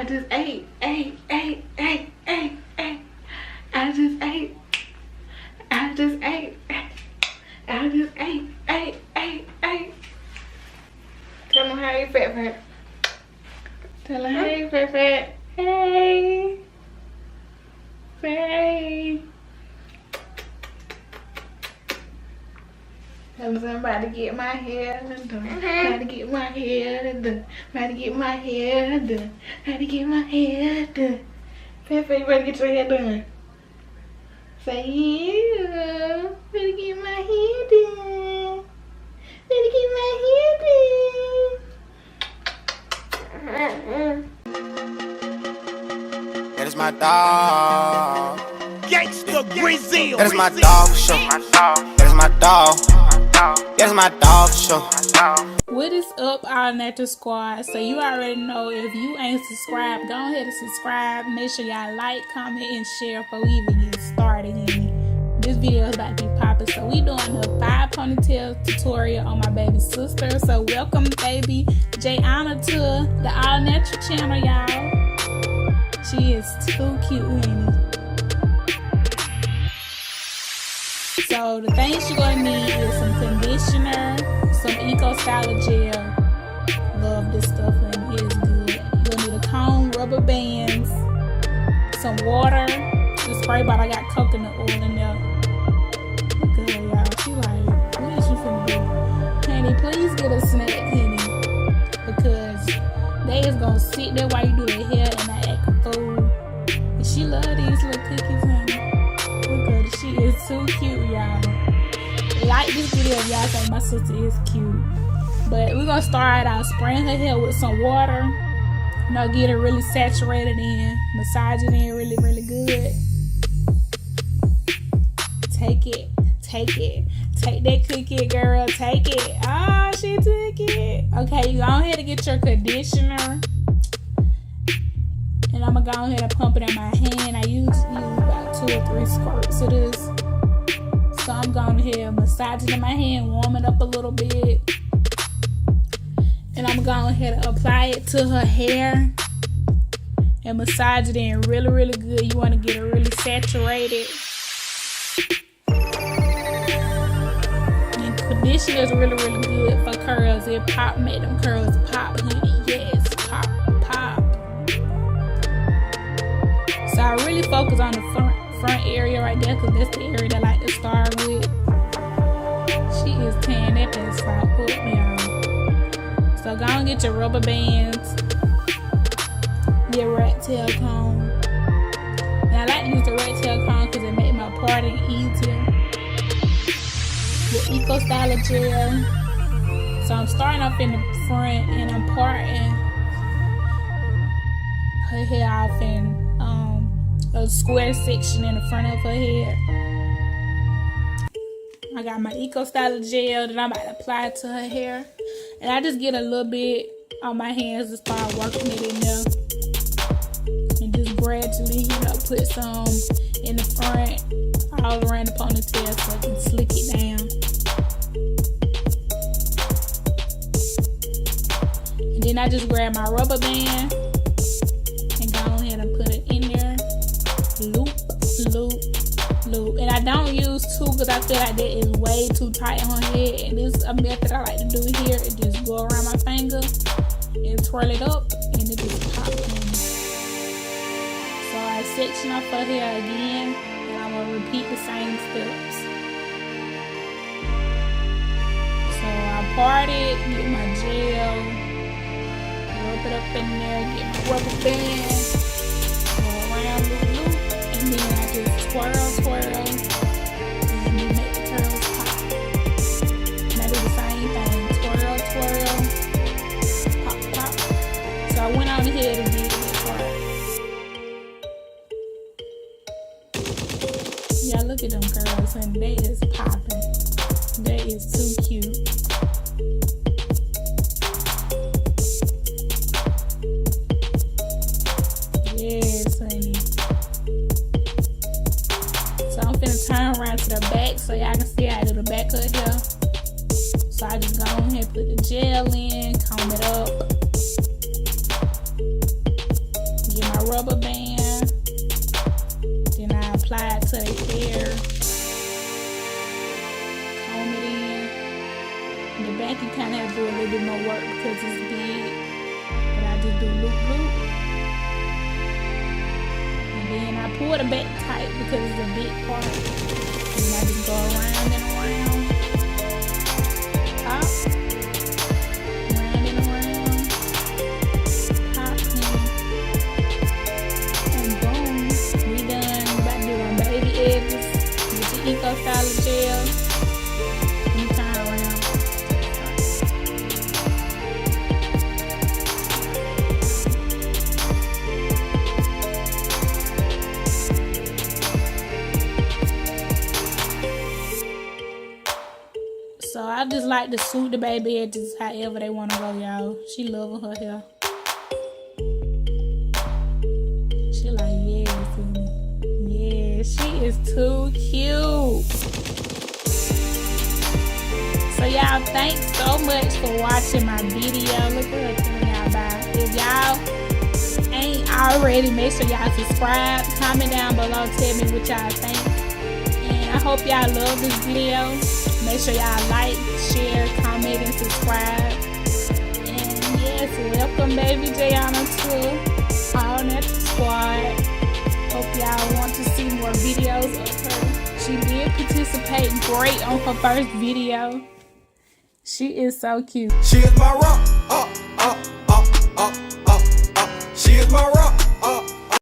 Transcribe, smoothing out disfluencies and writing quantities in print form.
just ate. I just ate. Tell them hey, Fat. Tell them hey, Fat. Hey. Hey. Tell them I'm about to get my hair done. About to get my hair done. About to get my hair done. About to get my hair done. Fat, you better get your hair done. Say yeah. Better get my hair done. Better get my hair done. That is my dog. Gangsta Brazil. That is my dog for sure. That is my dog. That is my dog for sure. What is up, All.Natural squad? So you already know, if you ain't subscribed, go ahead and subscribe. Make sure y'all like, comment, and share before we even get started. This video is about to be popping. So we doing a 5 ponytail tutorial on my baby sister. So welcome baby Jayana to the All.Natural channel, y'all. She is too cute, ain't it? So the things you're gonna need is some conditioner, some Hairstyles gel. Love this stuff and it is good. You're gonna need a comb, rubber bands, some water. The spray bottle, I got coconut oil in there. Look at her, y'all. She like, what is you finna do? Honey, please get a snack, honey. Because they is gonna sit there while you do their hair and not act a fool. And she love these little cookies, honey. Look at her, she is too cute, y'all. Like this video if y'all think my sister is cute. But we're gonna start out spraying her hair with some water. You know, get it really saturated in, massage it in really, really good. Take it. Take that cookie, girl. Take it. Oh, she took it. Okay, you go ahead and get your conditioner. And I'm gonna go ahead and pump it in my hand. I use about 2 or 3 squirts of this. So I'm going ahead and massage it in my hand, warm it up a little bit. And I'm going ahead and apply it to her hair. And massage it in really, really good. You want to get it really saturated. And conditioner is really, really good for curls. It make them curls pop, honey. Yes, pop. So I really focus on the front area right there, because that's the area that I like to start with. She is tearing that best spot up, y'all. So go and get your rubber bands, your rat tail comb. And I like to use the rat tail comb because it makes my parting easier. The Hairstyles gel. So I'm starting off in the front and I'm parting her hair off in a square section in the front of her head. I got my Hairstyles gel that I'm about to apply to her hair. And I just get a little bit on my hands to start working it in there. And just gradually, put some in the front, all around the ponytail so I can slick it down. And then I just grab my rubber band and go ahead and put it in there. Loop. And I don't use 2 because I feel like that is way too tight on her head. And this is a method I like to do here. It just go around my finger and twirl it up and it just pops in. So I section off her hair again and I'm going to repeat the same steps. So I part it, get my gel, rub it up in there, get my rubber band, go around, loop. And then I just twirl, and you make the curls pop. And I do the same thing, twirl, pop. So I went on ahead and did this part. Y'all look at them curls, and they is popping. They is too cute. Yes, honey. Turn around to the back so y'all can see how I do the back of here. So I just go ahead and put the gel in, comb it up. rubber band. Then I apply it to their hair. Comb it in. In the back, you kind of have to do a little bit more work because it's big. But I just do loop loop. And then I pull the back tight because it's a big part. And I just go around and around. Pop. Round and around. Pop and boom. We done. About to do my baby edges with the Eco Styler gel. And turn around. So I just like to suit the baby edges however they want to go, y'all. She loving her hair. She like, yes, yeah, she is too cute. So y'all, thanks so much for watching my video. Look at her telling y'all bye. If y'all ain't already, make sure y'all subscribe. Comment down below, tell me what y'all think. And I hope y'all love this video. Make sure y'all like, share, comment, and subscribe. And yes, welcome baby Jayana to All.Natural Squad. Hope y'all want to see more videos of her. She did participate great on her first video. She is so cute. She is my rock.